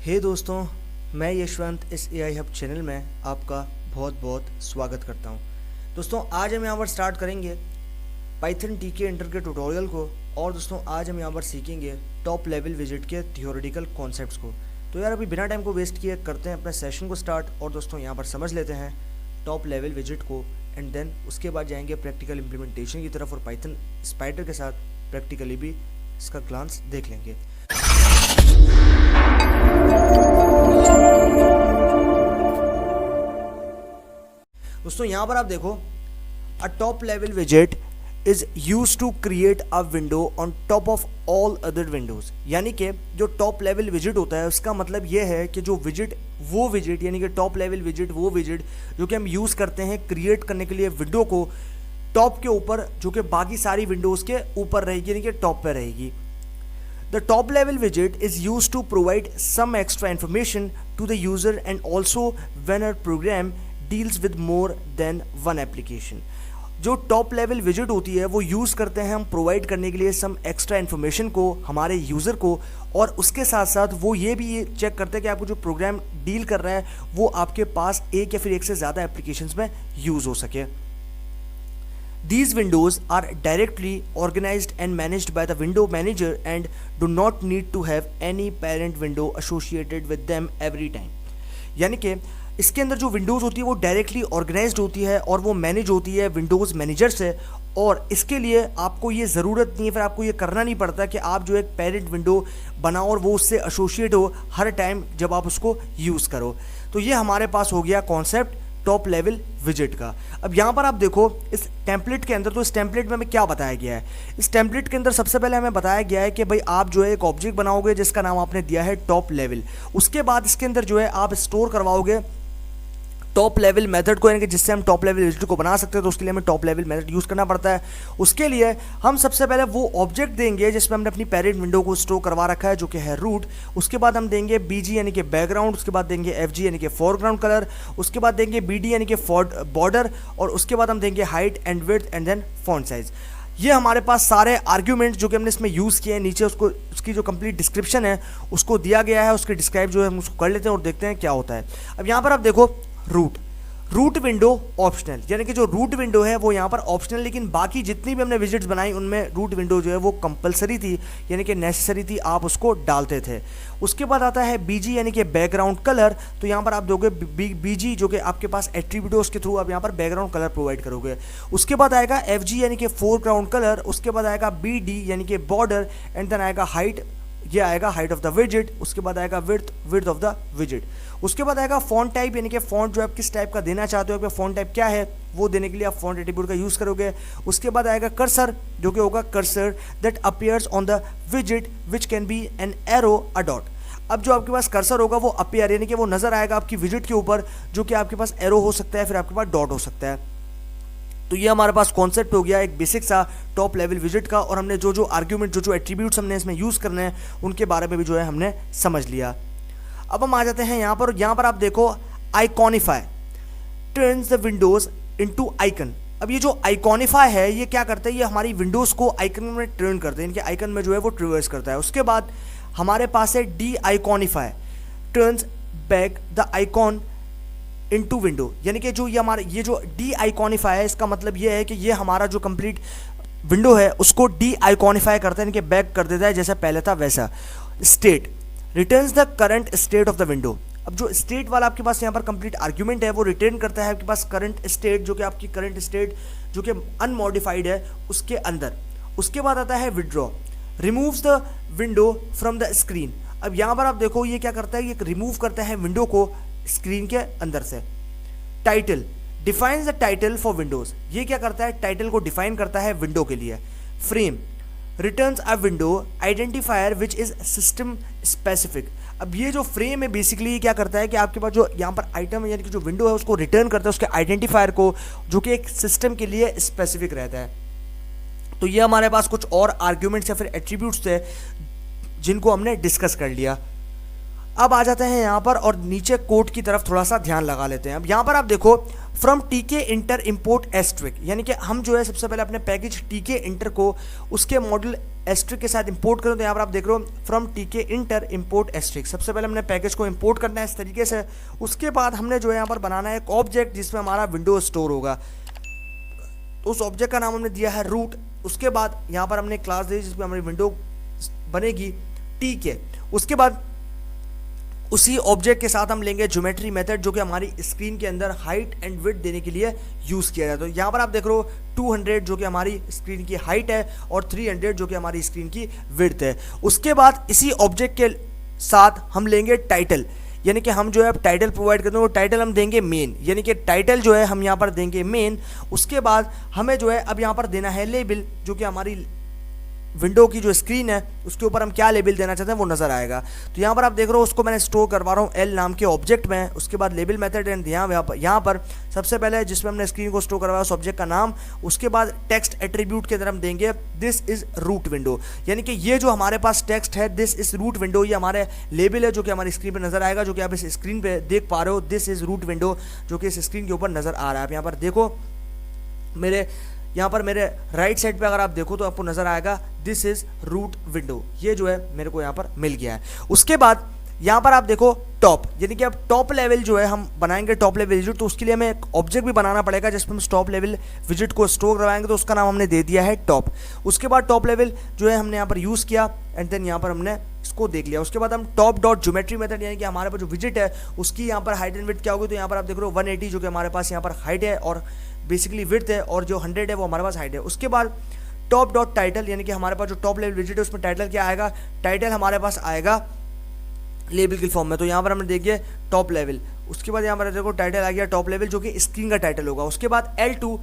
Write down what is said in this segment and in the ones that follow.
हे दोस्तों, मैं यशवंत इस AI हब चैनल में आपका बहुत बहुत स्वागत करता हूं। दोस्तों, आज हम यहाँ पर स्टार्ट करेंगे पाइथन TK इंटर के ट्यूटोरियल को। और दोस्तों, आज हम यहाँ पर सीखेंगे टॉप लेवल विजिट के थियोरेटिकल कॉन्सेप्ट्स को। तो यार, अभी बिना टाइम को वेस्ट किए करते हैं अपने सेशन को स्टार्ट। और दोस्तों, यहाँ पर समझ लेते हैं टॉप लेवल विजिट को, एंड देन उसके बाद जाएंगे प्रैक्टिकल इम्प्लीमेंटेशन की तरफ और पाइथन स्पाइडर के साथ प्रैक्टिकली भी इसका ग्लांस देख लेंगे। दोस्तों, यहाँ पर आप देखो, अ टॉप लेवल विजेट is use to create a window on top of all other windows. यानी कि जो टॉप लेवल विजिट होता है उसका मतलब ये है कि जो विजिट वो विजिट यानी कि टॉप लेवल विजिट वो विजिट जो कि हम यूज़ करते हैं क्रिएट करने के लिए विंडो को टॉप के ऊपर, जो कि बाकी सारी विंडोज़ के ऊपर रहेगी, यानी कि टॉप पे रहेगी। The top level widget is used to provide some extra information to the user and also when a program deals with more than one application. जो टॉप लेवल विजिट होती है वो यूज़ करते हैं हम प्रोवाइड करने के लिए सम एक्स्ट्रा इन्फॉर्मेशन को हमारे यूज़र को, और उसके साथ साथ वो ये भी चेक करते हैं कि आपको जो प्रोग्राम डील कर रहा है वो आपके पास एक या फिर एक से ज़्यादा एप्लीकेशंस में यूज़ हो सके। These windows are directly organized and managed by the window manager and do not need to have any parent window associated with them every time. यानी कि इसके अंदर जो विंडोज़ होती है वो डायरेक्टली ऑर्गेनाइज्ड होती है और वो मैनेज होती है विंडोज़ मैनेजर से, और इसके लिए आपको ये ज़रूरत नहीं है, फिर आपको ये करना नहीं पड़ता कि आप जो एक पेरेंट विंडो बनाओ और वो उससे एसोसिएट हो हर टाइम जब आप उसको यूज़ करो। तो ये हमारे पास हो गया कॉन्सेप्ट टॉप लेवल विजिट का। अब यहाँ पर आप देखो इस टेम्पलेट के अंदर, तो इस टेम्पलेट में हमें क्या बताया गया है। इस टेम्पलेट के अंदर सबसे पहले हमें बताया गया है कि भाई आप जो है एक ऑब्जेक्ट बनाओगे जिसका नाम आपने दिया है टॉप लेवल। उसके बाद इसके अंदर जो है आप स्टोर करवाओगे टॉप लेवल मेथड को, यानी कि जिससे हम टॉप लेवल विजिट को बना सकते हैं। तो उसके लिए हमें टॉप लेवल मेथड यूज़ करना पड़ता है। उसके लिए हम सबसे पहले वो ऑब्जेक्ट देंगे जिसमें हमने अपनी पेरेंट विंडो को स्टोर करवा रखा है, जो कि है रूट। उसके बाद हम देंगे BG यानी कि बैकग्राउंड, उसके बाद देंगे FG यानी कि फोरग्राउंड कलर, उसके बाद देंगे BD यानी कि बॉर्डर, और उसके बाद हम देंगे height and width and then font size. ये हमारे पास सारे आर्ग्यूमेंट्स जो कि हमने इसमें यूज़ किए हैं, नीचे उसकी जो कंप्लीट डिस्क्रिप्शन है उसको दिया गया है। उसके डिस्क्राइब जो है हम उसको कर लेते हैं और देखते हैं क्या होता है। अब यहाँ पर आप देखो रूट विंडो ऑप्शनल, यानी कि जो रूट विंडो है वो यहाँ पर ऑप्शनल, लेकिन बाकी जितनी भी हमने विजिट्स बनाई उनमें रूट विंडो जो है वो कंपलसरी थी, यानी कि नेसेसरी थी, आप उसको डालते थे। उसके बाद आता है BG यानी कि बैकग्राउंड कलर। तो यहाँ पर आप दोगे BG जो कि आपके पास एट्रीब्यूट है, उसके थ्रू आप यहाँ पर बैकग्राउंड कलर प्रोवाइड करोगे। उसके बाद आएगा FG यानी कि फोरग्राउंड कलर, उसके बाद आएगा BD यानी कि बॉर्डर, एंड देन आएगा हाइट, ये आएगा हाइट ऑफ द विजिट। उसके बाद आएगा विड्थ ऑफ द विजिट। उसके बाद आएगा फॉन्ट टाइप, यानी कि फॉन्ट जो आप किस टाइप का देना चाहते हो, फॉन्ट टाइप क्या है वो देने के लिए आप फॉन्ट एट्रीब्यूट का यूज़ करोगे। उसके बाद आएगा कर्सर, जो कि होगा cursor that appears on the visit which can be an arrow a dot. अब जो आपके पास कर्सर होगा वो अपीयर यानी कि वो नज़र आएगा आपकी विजिट के ऊपर, जो कि आपके पास एरो हो सकता है, फिर आपके पास डॉट हो सकता है। तो ये हमारे पास कॉन्सेप्ट हो गया एक बेसिक सा टॉप लेवल विजिट का, और हमने जो आर्ग्यूमेंट जो एट्रीब्यूट्स हमने इसमें यूज़ करने हैं उनके बारे में भी जो है हमने समझ लिया। अब हम आ जाते हैं यहाँ पर आप देखो iconify turns the windows into icon. अब ये जो आइकॉनिफाई है ये क्या करता है, ये हमारी विंडोज़ को आइकन में टर्न करते हैं, इनके आइकन में जो है वो ट्रिवर्स करता है। उसके बाद हमारे पास है deiconify turns back the icon into window, यानी कि जो ये जो डी आइकॉनिफाई है इसका मतलब ये है कि ये हमारा जो कंप्लीट विंडो है उसको डी आइकॉनिफाई करता है, यानी कि बैक कर देता है जैसा पहले था वैसा। State returns the current state of the window. अब जो स्टेट वाला आपके पास यहाँ पर कंप्लीट आर्ग्यूमेंट है वो रिटर्न करता है आपके पास करंट स्टेट, जो कि आपकी करंट स्टेट जो कि अनमॉडिफाइड है उसके अंदर। उसके बाद आता है withdraw, removes the window from the screen. अब यहाँ पर आप देखो ये क्या करता है, ये रिमूव करता है विंडो को स्क्रीन के अंदर से। Title defines the title for Windows, ये क्या करता है, टाइटल को डिफाइन करता है विंडो के लिए। Frame returns a window identifier which is system specific. अब ये जो फ्रेम है बेसिकली ये क्या करता है कि आपके पास जो यहाँ पर आइटम यानी कि जो विंडो है उसको रिटर्न करता है उसके आइडेंटिफायर को, जो कि एक सिस्टम के लिए स्पेसिफिक रहता है। तो ये हमारे पास कुछ और आर्ग्यूमेंट्स या फिर एट्रीब्यूट्स थे जिनको हमने डिस्कस कर लिया। अब आ जाते हैं यहाँ पर और नीचे कोड की तरफ थोड़ा सा ध्यान लगा लेते हैं। अब यहाँ पर आप देखो फ्रॉम टीके इंटर इम्पोर्ट एस्ट्रिक, यानी कि हम जो है सबसे पहले अपने पैकेज टीके इंटर को उसके मॉडल एस्ट्रिक के साथ इंपोर्ट करें। तो यहाँ पर आप देख रहे हो फ्रॉम टीके इंटर इम्पोर्ट एस्ट्रिक, सबसे पहले हमने पैकेज को इंपोर्ट करना है इस तरीके से। उसके बाद हमने जो है यहाँ पर बनाना है एक ऑब्जेक्ट जिसमें हमारा विंडो स्टोर होगा। तो उस ऑब्जेक्ट का नाम हमने दिया है रूट। उसके बाद यहाँ पर हमने क्लास दी जिसमें हमारी विंडो बनेगी टीके। उसके बाद उसी ऑब्जेक्ट के साथ हम लेंगे ज्योमेट्री मेथड जो कि हमारी स्क्रीन के अंदर हाइट एंड विड्थ देने के लिए यूज़ किया जाता है। तो यहाँ पर आप देख रहे हो 200 जो कि हमारी स्क्रीन की हाइट है और 300 जो कि हमारी स्क्रीन की विड्थ है। उसके बाद इसी ऑब्जेक्ट के साथ हम लेंगे टाइटल, यानी कि हम जो है टाइटल प्रोवाइड करते हैं, वो टाइटल हम देंगे मेन, यानी कि टाइटल जो है हम यहाँ पर देंगे मेन। उसके बाद हमें जो है अब यहाँ पर देना है लेबल, जो कि हमारी विंडो की जो स्क्रीन है उसके ऊपर हम क्या लेबल देना चाहते हैं वो नजर आएगा। तो यहाँ पर आप देख रहे हो उसको मैंने स्टोर करवा रहा हूँ एल नाम के ऑब्जेक्ट में। उसके बाद लेबल मेथड एंड यहाँ पर सबसे पहले जिसमें हमने स्क्रीन को स्टोर करवाया उस ऑब्जेक्ट का नाम। उसके बाद टेक्स्ट एट्रीब्यूट के अंदर हम देंगे दिस इज रूट विंडो, यानी कि ये जो हमारे पास टेक्स्ट है दिस इज रूट विंडो, ये हमारे लेबल है जो कि हमारी स्क्रीन पर नजर आएगा, जो कि आप इस स्क्रीन पर देख पा रहे हो। दिस इज रूट विंडो जो कि इस स्क्रीन के ऊपर नजर आ रहा है। आप यहाँ पर देखो यहाँ पर मेरे राइट साइड पे अगर आप देखो तो आपको नजर आएगा दिस इज रूट विंडो, ये जो है मेरे को यहाँ पर मिल गया है। उसके बाद यहाँ पर आप देखो टॉप, यानी कि अब टॉप लेवल जो है हम बनाएंगे टॉप लेवल विजिट, तो उसके लिए हमें एक ऑब्जेक्ट भी बनाना पड़ेगा जिसमें हम टॉप लेवल विजिट को स्टोर करवाएंगे। तो उसका नाम हमने दे दिया है टॉप। उसके बाद टॉप लेवल जो है हमने यहाँ पर यूज़ किया एंड देन यहाँ पर हमने इसको देख लिया। उसके बाद हम टॉप डॉट ज्योमेट्री मेथड, यानी कि हमारे पास जो विजिट है उसकी यहाँ पर हाइट एंड विड्थ क्या होगी। तो यहाँ पर आप देख रहे हो 180 जो कि हमारे पास यहाँ पर हाइट है और बेसिकली विड्थ है, और जो 100 है वो हमारे पास हाइट है। उसके बाद टॉप डॉट टाइटल, यानी कि हमारे पास जो टॉप लेवल विजिट है उसमें टाइटल क्या आएगा, टाइटल हमारे पास आएगा लेबल के फॉर्म में। तो यहाँ पर हमने देखिए टॉप लेवल। उसके बाद यहाँ पर देखो टाइटल आ गया टॉप लेवल जो कि स्क्रीन का टाइटल होगा। उसके बाद L2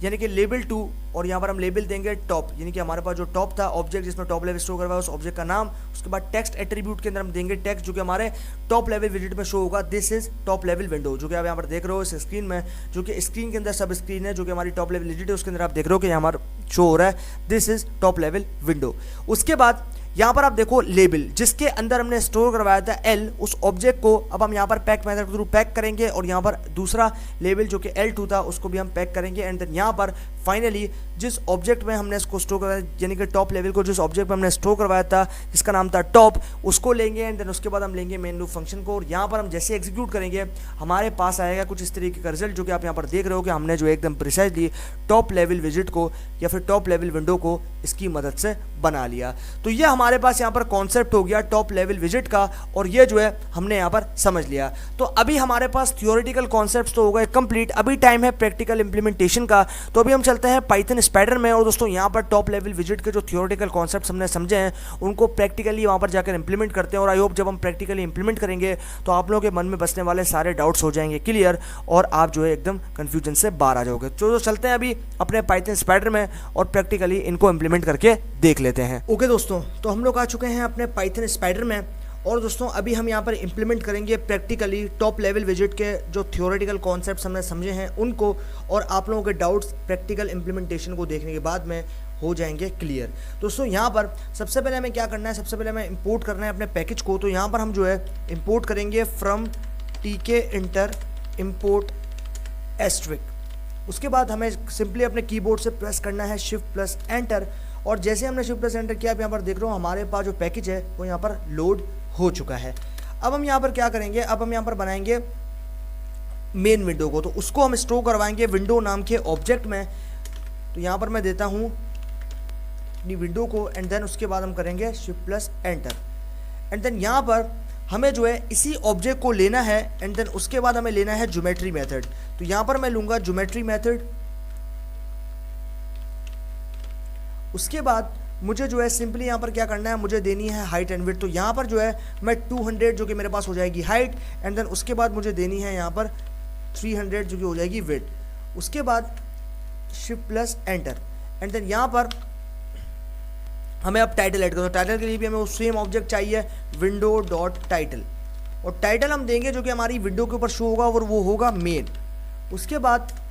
यानी कि लेबल 2, और यहाँ पर हम लेबल देंगे टॉप, यानी कि हमारे पास जो टॉप था ऑब्जेक्ट जिसमें टॉप लेवल स्टोर करवाया उस ऑब्जेक्ट का नाम। उसके बाद टेक्स्ट एट्रीब्यूट के अंदर हम देंगे टेक्स्ट जो कि हमारे टॉप लेवल विजिट में शो होगा, this is top level window, जो कि आप यहाँ पर देख रहे हो इस स्क्रीन में, जो कि स्क्रीन के अंदर सब स्क्रीन है जो कि हमारी टॉप लेवल विजिट है उसके अंदर आप देख रहे हो कि हमारा शो हो रहा है this is top level window. उसके बाद यहाँ पर आप देखो लेबल जिसके अंदर हमने स्टोर करवाया था एल, उस ऑब्जेक्ट को अब हम यहाँ पर पैक मेथड के थ्रू पैक करेंगे, और यहाँ पर दूसरा लेबल जो कि L2 था उसको भी हम पैक करेंगे। एंड देन यहाँ पर फाइनली जिस ऑब्जेक्ट में हमने इसको स्टोर करवाया, यानी कि टॉप लेवल को जिस ऑब्जेक्ट में हमने स्टोर करवाया था जिसका नाम था टॉप, उसको लेंगे। एंड देन उसके बाद हम लेंगे मेन लूप फंक्शन को, और यहाँ पर हम जैसे एग्जीक्यूट करेंगे हमारे पास आएगा कुछ इस तरीके का रिजल्ट, जो कि आप यहाँ पर देख रहे हो कि हमने जो एकदम प्रिसाइजली टॉप लेवल विजिट को या फिर टॉप लेवल विंडो को इसकी मदद से बना लिया। तो ये हमारे पास यहाँ पर कॉन्सेप्ट हो गया टॉप लेवल विजिट का, और ये जो है हमने यहाँ पर समझ लिया। तो अभी हमारे पास थियोरेटिकल कॉन्सेप्ट्स तो हो गए कंप्लीट, अभी टाइम है प्रैक्टिकल इंप्लीमेंटेशन का। तो अभी हम चलते हैं पाइथन स्पाइडर में, और दोस्तों यहाँ पर टॉप लेवल विजिट के जो थियोरेटिकल कॉन्सेप्ट्स हमने समझे हैं उनको प्रैक्टिकली वहाँ पर जाकर इंप्लीमेंट करते हैं। और आई होप जब हम प्रैक्टिकली इंप्लीमेंट करेंगे तो आप लोगों के मन में बसने वाले सारे डाउट्स हो जाएंगे क्लियर, और आप जो है एकदम कन्फ्यूजन से बाहर आ जाओगे। तो चलते हैं अभी अपने पाइथन स्पाइडर में और प्रैक्टिकली इनको इंप्लीमेंट करके देख लेते हैं। ओके दोस्तों, तो हम लोग आ चुके हैं अपने पाइथन स्पाइडर में, और दोस्तों अभी हम यहाँ पर इंप्लीमेंट करेंगे प्रैक्टिकली टॉप लेवल विजिट के जो थियोरेटिकल कॉन्सेप्ट्स हमने समझे हैं उनको, और आप लोगों के डाउट्स प्रैक्टिकल इंप्लीमेंटेशन को देखने के बाद में हो जाएंगे क्लियर। दोस्तों यहाँ पर सबसे पहले हमें क्या करना है, सबसे पहले हमें इंपोर्ट करना है अपने पैकेज को। तो यहाँ पर हम जो है इंपोर्ट करेंगे फ्रॉम टीके इंटर इम्पोर्ट एस्ट्रिक। उसके बाद हमें सिंपली अपने कीबोर्ड से प्रेस करना है शिफ्ट प्लस एंटर, और जैसे हमने शिफ्ट प्लस एंटर किया आप यहाँ पर देख रहे हो हमारे पास जो पैकेज है वो यहाँ पर लोड हो चुका है। अब हम यहाँ पर क्या करेंगे, अब हम यहाँ पर बनाएंगे मेन विंडो को, तो उसको हम स्टोर करवाएंगे विंडो नाम के ऑब्जेक्ट में। तो यहाँ पर मैं देता हूँ अपनी विंडो को, एंड देन उसके बाद हम करेंगे shift plus enter, and then यहाँ पर हमें जो है इसी ऑब्जेक्ट को लेना है, एंड देन उसके बाद हमें लेना है ज्योमेट्री मेथड। तो यहाँ पर मैं लूँगा ज्योमेट्री मेथड। उसके बाद मुझे जो है सिंपली यहाँ पर क्या करना है, मुझे देनी है हाइट एंड विड्थ। तो यहाँ पर जो है मैं 200 जो कि मेरे पास हो जाएगी हाइट, एंड देन उसके बाद मुझे देनी है यहाँ पर 300 जो कि हो जाएगी विड्थ। उसके बाद shift plus enter, and then यहाँ पर हमें अब टाइटल ऐड करो। टाइटल के लिए भी हमें वो सेम ऑब्जेक्ट चाहिए विंडो डॉट टाइटल, और टाइटल हम देंगे जो कि हमारी विंडो के ऊपर शो होगा और वो होगा मेन। उसके बाद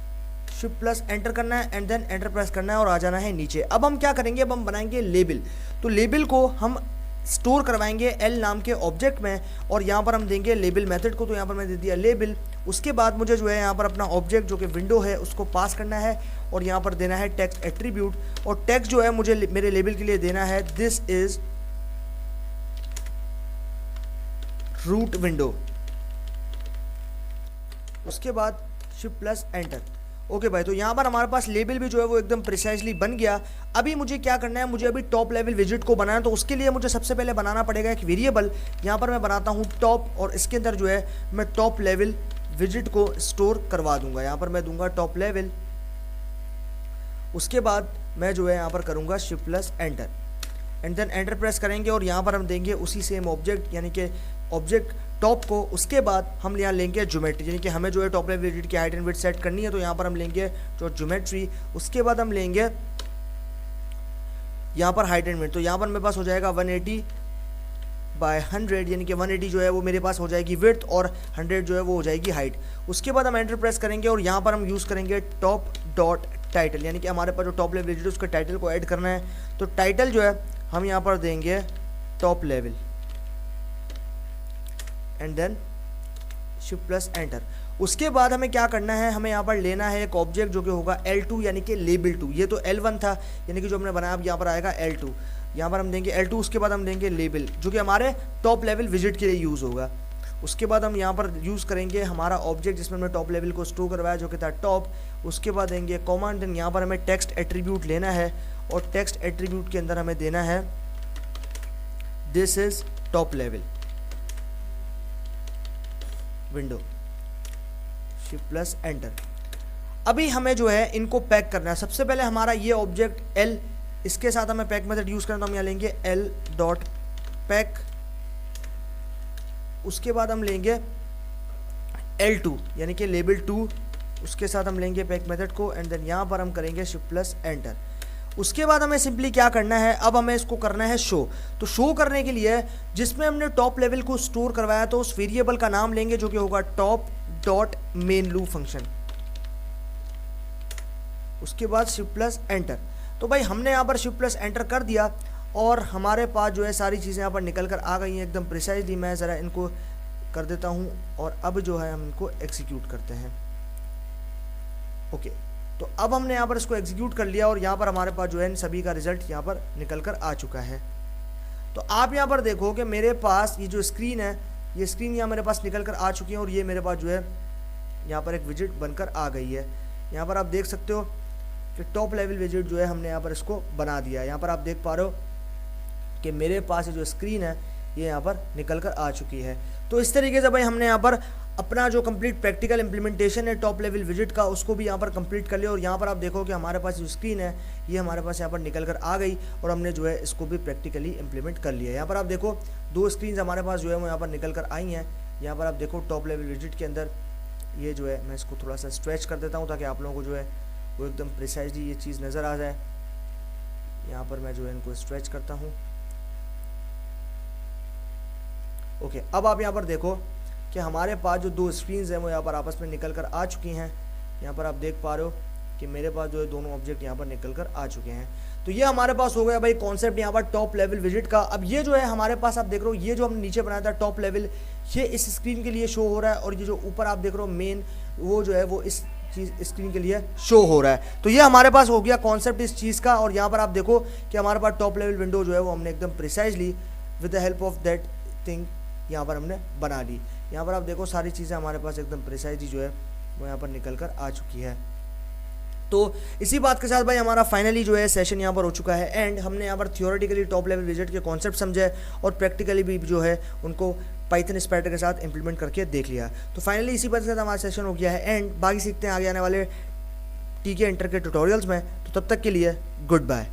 शिफ्ट प्लस एंटर करना है, एंड देन एंटर प्रेस करना है और आ जाना है नीचे। अब हम क्या करेंगे, अब हम बनाएंगे लेबल। तो लेबल को हम स्टोर करवाएंगे एल नाम के ऑब्जेक्ट में, और यहाँ पर हम देंगे लेबल मेथड को, तो यहाँ पर मैं दे दिया लेबल। उसके बाद मुझे जो है यहाँ पर अपना ऑब्जेक्ट जो कि विंडो है उसको पास करना है, और यहाँ पर देना है टेक्स्ट एट्रीब्यूट, और टेक्स्ट जो है मुझे मेरे लेबल के लिए देना है दिस इज रूट विंडो। उसके बाद शिफ्ट प्लस एंटर। ओके भाई, तो यहाँ पर हमारे पास लेबल भी जो है वो एकदम प्रिसाइजली बन गया। अभी मुझे क्या करना है, मुझे अभी टॉप लेवल विजिट को बनाना है, तो उसके लिए मुझे सबसे पहले बनाना पड़ेगा एक वेरिएबल। यहाँ पर मैं बनाता हूँ टॉप, और इसके अंदर जो है मैं टॉप लेवल विजिट को स्टोर करवा दूंगा। यहाँ पर मैं दूंगा टॉप लेवल। उसके बाद मैं जो है यहाँ पर करूँगा shift plus enter, and then enter press करेंगे, और यहाँ पर हम देंगे उसी सेम ऑब्जेक्ट यानी कि ऑब्जेक्ट टॉप को। उसके बाद हम यहाँ लेंगे ज्योमेट्री, यानी कि हमें जो है टॉप लेवल विजिट की हाइट एंड विड्थ सेट करनी है, तो यहाँ पर हम लेंगे जो ज्योमेट्री। उसके बाद हम लेंगे यहाँ पर हाइट एंड विड्थ, तो यहाँ पर मेरे पास हो जाएगा 180 बाय 100, यानी कि 180 जो है वो मेरे पास हो जाएगी विड्थ, और 100 जो है वो हो जाएगी हाइट। उसके बाद हम एंटर प्रेस करेंगे, और यहाँ पर हम यूज़ करेंगे टॉप डॉट टाइटल, यानी कि हमारे पास जो टॉप लेवल विजिट है उसके टाइटल को ऐड करना है। तो टाइटल जो है हम यहाँ पर देंगे top level, and then shift plus enter. उसके बाद हमें क्या करना है, हमें यहाँ पर लेना है एक ऑब्जेक्ट जो कि होगा L2 यानी कि लेबल 2। ये तो L1 था, यानी कि जो हमने बनाया, अब यहाँ पर आएगा L2। यहाँ पर हम देंगे L2, उसके बाद हम देंगे लेबल जो कि हमारे टॉप लेवल विजिट के लिए यूज़ होगा। उसके बाद हम यहाँ पर यूज़ करेंगे हमारा ऑब्जेक्ट जिसमें हमने टॉप लेवल को स्टोर करवाया जो कि था टॉप। उसके बाद देंगे कॉमा, देन यहाँ पर हमें टेक्स्ट एट्रीब्यूट लेना है, और टेक्स्ट एट्रीब्यूट के अंदर हमें देना है this is top level window, shift plus enter. अभी हमें जो है इनको पैक करना है। सबसे पहले हमारा ये ऑब्जेक्ट L, इसके साथ हमें पैक मेथड यूज करना, तो हम यहाँ लेंगे L डॉट पैक। उसके बाद हम लेंगे L2 यानी कि लेबल 2, उसके साथ हम लेंगे पैक मेथड को, एंड देन यहाँ पर हम करेंगे शिफ्ट प्लस एंटर। उसके बाद हमें सिंपली क्या करना है, अब हमें इसको करना है शो। तो शो करने के लिए जिसमें हमने टॉप लेवल को स्टोर करवाया, तो उस वेरिएबल का नाम लेंगे जो कि होगा top dot main loop function. उसके बाद शिफ्ट प्लस एंटर। तो भाई हमने यहाँ पर शिफ्ट प्लस एंटर कर दिया, और हमारे पास जो है सारी चीज़ें यहाँ पर निकल कर आ गई हैं एकदम प्रिसाइजली। मैं ज़रा इनको कर देता हूँ, और अब जो है हम इनको एग्जीक्यूट करते हैं। ओके, तो अब हमने यहाँ पर इसको एग्जीक्यूट कर लिया, और यहाँ पर हमारे पास जो है इन सभी का रिजल्ट यहाँ पर निकल कर आ चुका है। तो आप यहाँ पर देखो कि मेरे पास ये जो स्क्रीन है, ये स्क्रीन यहाँ मेरे पास निकल कर आ चुकी है, और ये मेरे पास जो है यहाँ पर एक विजिट बनकर आ गई है। यहाँ पर आप देख सकते हो कि टॉप लेवल विजिट जो है हमने यहाँ पर इसको बना दिया है। यहाँ पर आप देख पा रहे हो कि मेरे पास जो स्क्रीन है ये यहाँ पर निकल कर आ चुकी है। तो इस तरीके से भाई हमने यहाँ पर अपना जो कंप्लीट प्रैक्टिकल इंप्लीमेंटेशन है टॉप लेवल विजिट का, उसको भी यहाँ पर कंप्लीट कर लिया। और यहाँ पर आप देखो कि हमारे पास जो स्क्रीन है ये हमारे पास यहाँ पर निकल कर आ गई, और हमने जो है इसको भी प्रैक्टिकली इंप्लीमेंट कर लिया। यहाँ पर आप देखो 2 स्क्रीन हमारे पास जो है वो यहाँ पर निकल कर आई हैं। यहाँ पर आप देखो टॉप लेवल विजिट के अंदर ये जो है, मैं इसको थोड़ा सा स्ट्रेच कर देता हूँ ताकि आप लोगों को जो है वो एकदम प्रिसाइजली ये चीज़ नज़र आ जाए। यहाँ पर मैं जो है इनको स्ट्रेच करता हूँ। ओके, अब आप यहाँ पर देखो कि हमारे पास जो 2 स्क्रीन्स हैं वो यहाँ पर आपस में निकल कर आ चुकी हैं। यहाँ पर आप देख पा रहे हो कि मेरे पास जो है दोनों ऑब्जेक्ट यहाँ पर निकल कर आ चुके हैं। तो ये हमारे पास हो गया भाई कॉन्सेप्ट यहाँ पर टॉप लेवल विजिट का। अब ये जो है हमारे पास आप देख रहे हो, ये जो हमने नीचे बनाया था टॉप लेवल, ये इस स्क्रीन के लिए शो हो रहा है, और ये जो ऊपर आप देख रहे हो मेन, वो जो है वो इस चीज़ स्क्रीन के लिए शो हो रहा है। तो ये हमारे पास हो गया कॉन्सेप्ट इस चीज़ का। और यहाँ पर आप देखो कि हमारे पास टॉप लेवल विंडो जो है वो हमने एकदम precisely with the help of that thing यहाँ पर हमने बना ली। यहाँ पर आप देखो सारी चीज़ें हमारे पास एकदम प्रिसाइजली जो है वो यहाँ पर निकल कर आ चुकी है। तो इसी बात के साथ भाई हमारा फाइनली जो है सेशन यहाँ पर हो चुका है एंड हमने यहाँ पर थियोरेटिकली टॉप लेवल विजिट के कॉन्सेप्ट समझे और प्रैक्टिकली भी जो है उनको पाइथन स्पाइडर के साथ इंप्लीमेंट करके देख लिया। तो फाइनली इसी बात के साथ हमारा सेशन हो गया है एंड बाकी सीखते हैं आगे आने वाले टीके इंटर के ट्यूटोरियल्स में। तो तब तक के लिए गुड बाय।